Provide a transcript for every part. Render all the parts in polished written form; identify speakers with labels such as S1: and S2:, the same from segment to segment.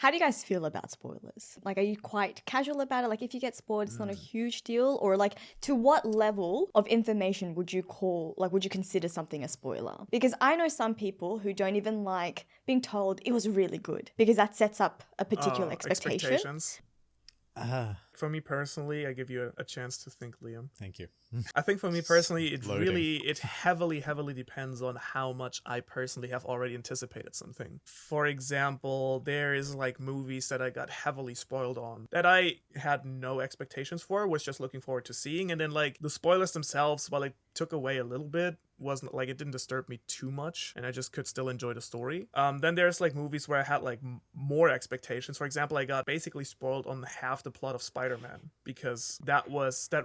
S1: How do you guys feel about spoilers? Like, are you quite casual about it? Like, if you get spoiled, it's not a huge deal? Or, like, to what level of information would you consider something a spoiler? Because I know some people who don't even like being told it was really good because that sets up a particular expectation.
S2: Expectations. For me personally, I give you a chance to think, Liam.
S3: Thank you.
S2: I think for me personally,
S3: Loading.
S2: it heavily depends on how much I personally have already anticipated something. For example, there is like movies that I got heavily spoiled on that I had no expectations for, was just looking forward to seeing. And then like the spoilers themselves, while it took away a little bit, wasn't like, it didn't disturb me too much, and I just could still enjoy the story. Then there's like movies where I had like more expectations. For example, I got basically spoiled on half the plot of Spider-Man because that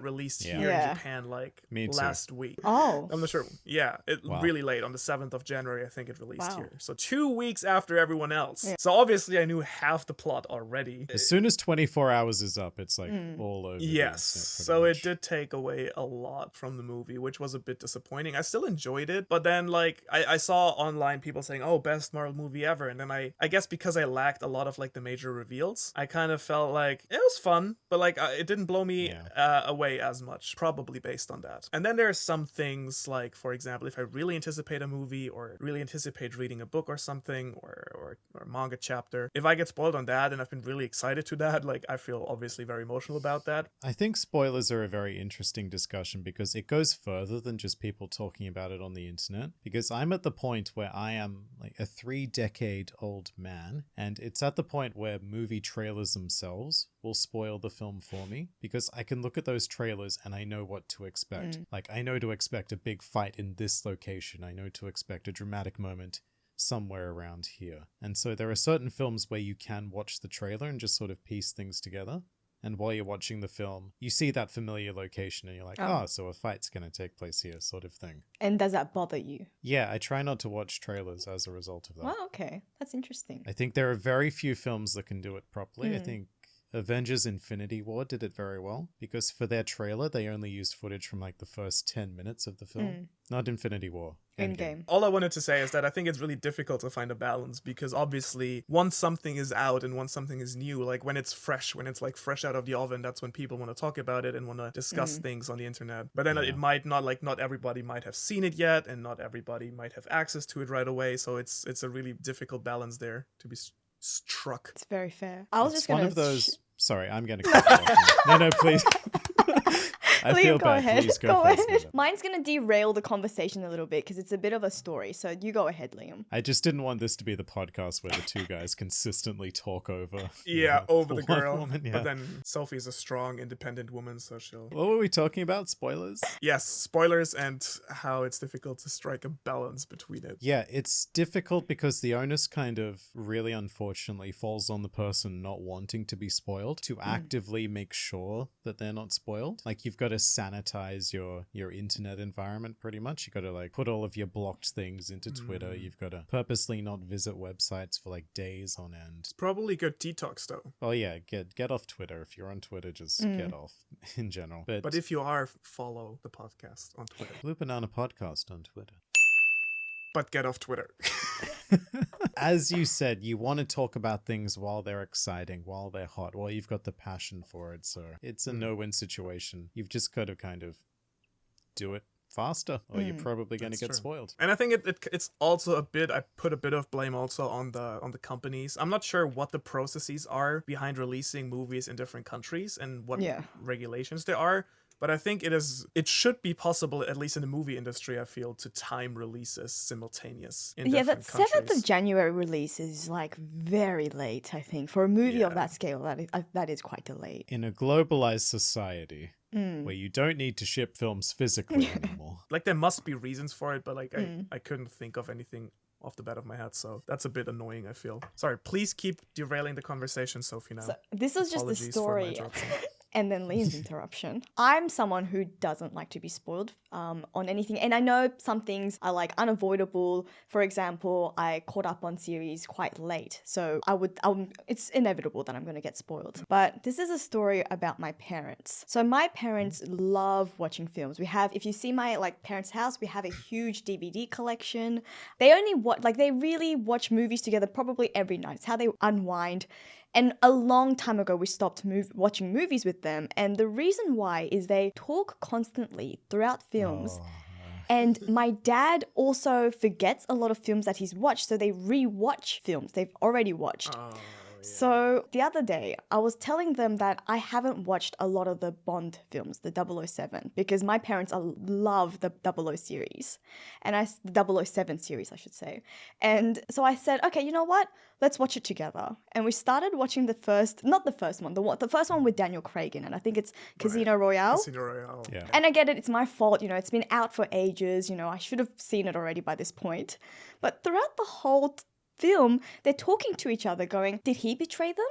S2: released here in Japan like last week.
S1: Oh.
S2: I'm not sure. Yeah, really late on the 7th of January, I think it released here. So 2 weeks after everyone else. Yeah. So obviously I knew half the plot already.
S3: As soon as 24 hours is up, it's like all over.
S2: Yes. So it did take away a lot from the movie, which was a bit disappointing. I still enjoyed it, but then like I saw online people saying, oh, best Marvel movie ever, and then I guess because I lacked a lot of like the major reveals, I kind of felt like it was fun, but like it didn't blow me away as much, probably based on that. And then there are some things like, for example, if I really anticipate a movie or really anticipate reading a book or something or a manga chapter, if I get spoiled on that and I've been really excited to that, like I feel obviously very emotional about that.
S3: I think spoilers are a very interesting discussion because it goes further than just people talking about it on the internet, because I'm at the point where I am like a 3-decade-old man, and it's at the point where movie trailers themselves will spoil the film for me, because I can look at those trailers and I know what to expect. Like, I know to expect a big fight in this location. I know to expect a dramatic moment somewhere around here. And so there are certain films where you can watch the trailer and just sort of piece things together. And while you're watching the film, you see that familiar location and you're like, so a fight's going to take place here, sort of thing.
S1: And does that bother you?
S3: Yeah, I try not to watch trailers as a result of that.
S1: Oh, okay. That's interesting.
S3: I think there are very few films that can do it properly. I think Avengers Infinity War did it very well, because for their trailer, they only used footage from like the first 10 minutes of the film. Not Infinity War.
S1: Endgame.
S2: All I wanted to say is that I think it's really difficult to find a balance, because obviously once something is out and once something is new, like when it's fresh, when it's like fresh out of the oven, that's when people want to talk about it and want to discuss things on the internet. But then it might not, like not everybody might have seen it yet, and not everybody might have access to it right away. So it's a really difficult balance there to be struck.
S1: It's very fair. I was
S3: It's
S1: just going to...
S3: one of those... Sorry, I'm going to cut you off. No, please. I
S1: Liam,
S3: feel
S1: go
S3: bad.
S1: ahead.
S3: Please
S1: go
S3: first,
S1: ahead.
S3: Liam.
S1: Mine's going to derail the conversation a little bit because it's a bit of a story. So you go ahead, Liam.
S3: I just didn't want this to be the podcast where the two guys consistently talk over.
S2: Over the girl.
S3: Woman,
S2: But then Sophie's a strong, independent woman, so she'll...
S3: What were we talking about? Spoilers?
S2: Yes, spoilers and how it's difficult to strike a balance between it.
S3: Yeah, it's difficult because the onus kind of really unfortunately falls on the person not wanting to be spoiled to actively make sure that they're not spoiled. Like, you've got to sanitize your internet environment pretty much. You got to like put all of your blocked things into Twitter. You've got to purposely not visit websites for like days on end.
S2: It's probably good detox though.
S3: Oh yeah, get off Twitter. If you're on Twitter, just get off in general.
S2: But if you are, follow the podcast on Twitter.
S3: Blue Banana Podcast on Twitter.
S2: But get off Twitter.
S3: As you said, you want to talk about things while they're exciting, while they're hot, while you've got the passion for it. So it's a no-win situation. You've just got to kind of do it faster, or you're probably going to get spoiled.
S2: And I think it's also a bit, I put a bit of blame also on the companies. I'm not sure what the processes are behind releasing movies in different countries and what regulations there are. But I think it should be possible, at least in the movie industry, I feel, to time releases simultaneous in different countries.
S1: 7th of January release is like very late, I think. For a movie of that scale, that is quite delayed.
S3: In a globalized society where you don't need to ship films physically anymore.
S2: Like, there must be reasons for it, but like I couldn't think of anything off the bat of my head, so that's a bit annoying, I feel. Sorry, please keep derailing the conversation, Sophie, now.
S1: So this was just the story. And then Liam's interruption. I'm someone who doesn't like to be spoiled on anything. And I know some things are like unavoidable. For example, I caught up on series quite late. So it's inevitable that I'm going to get spoiled. But this is a story about my parents. So my parents love watching films. If you see my like parents' house, we have a huge DVD collection. They really watch movies together probably every night. It's how they unwind. And a long time ago, we stopped watching movies with them. And the reason why is they talk constantly throughout films.
S3: Oh.
S1: And my dad also forgets a lot of films that he's watched. So they re-watch films they've already watched.
S2: Oh, yeah.
S1: So the other day, I was telling them that I haven't watched a lot of the Bond films, the 007, because my parents love the 00 series. The 007 series, I should say. And so I said, okay, you know what? Let's watch it together. And we started watching not the first one, the first one with Daniel Craig in it. I think it's Casino Royale.
S2: Casino Royale.
S3: Yeah.
S1: And I get it, it's my fault, it's been out for ages, I should have seen it already by this point. But throughout the whole film, they're talking to each other going, did he betray them?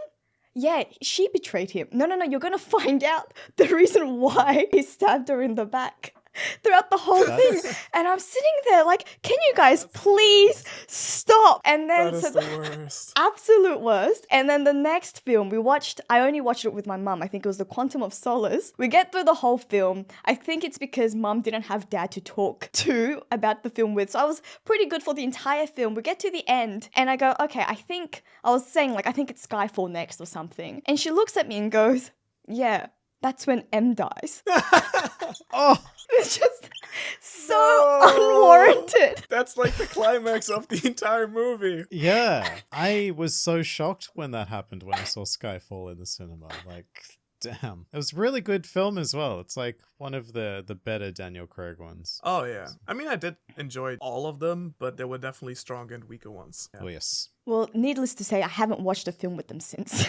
S1: Yeah, she betrayed him. No, you're going to find out the reason why he stabbed her in the back. Throughout the whole thing. And I'm sitting there like, can you guys please stop? And then
S2: That is the worst.
S1: Absolute worst. And then the next film I only watched it with my mum. I think it was The Quantum of Solace. We get through the whole film. I think it's because mum didn't have dad to talk to about the film with. So I was pretty good for the entire film. We get to the end and I go, okay, I think it's Skyfall next or something. And she looks at me and goes, yeah, that's when M dies.
S3: Oh,
S1: It's just so unwarranted.
S2: That's like the climax of the entire movie.
S3: yeah. I was so shocked when that happened when I saw Skyfall in the cinema. Like, damn. It was a really good film as well. It's like one of the better Daniel Craig ones.
S2: Oh, yeah. I mean, I did enjoy all of them, but there were definitely stronger and weaker ones. Yeah.
S3: Oh, yes.
S1: Well, needless to say, I haven't watched a film with them since.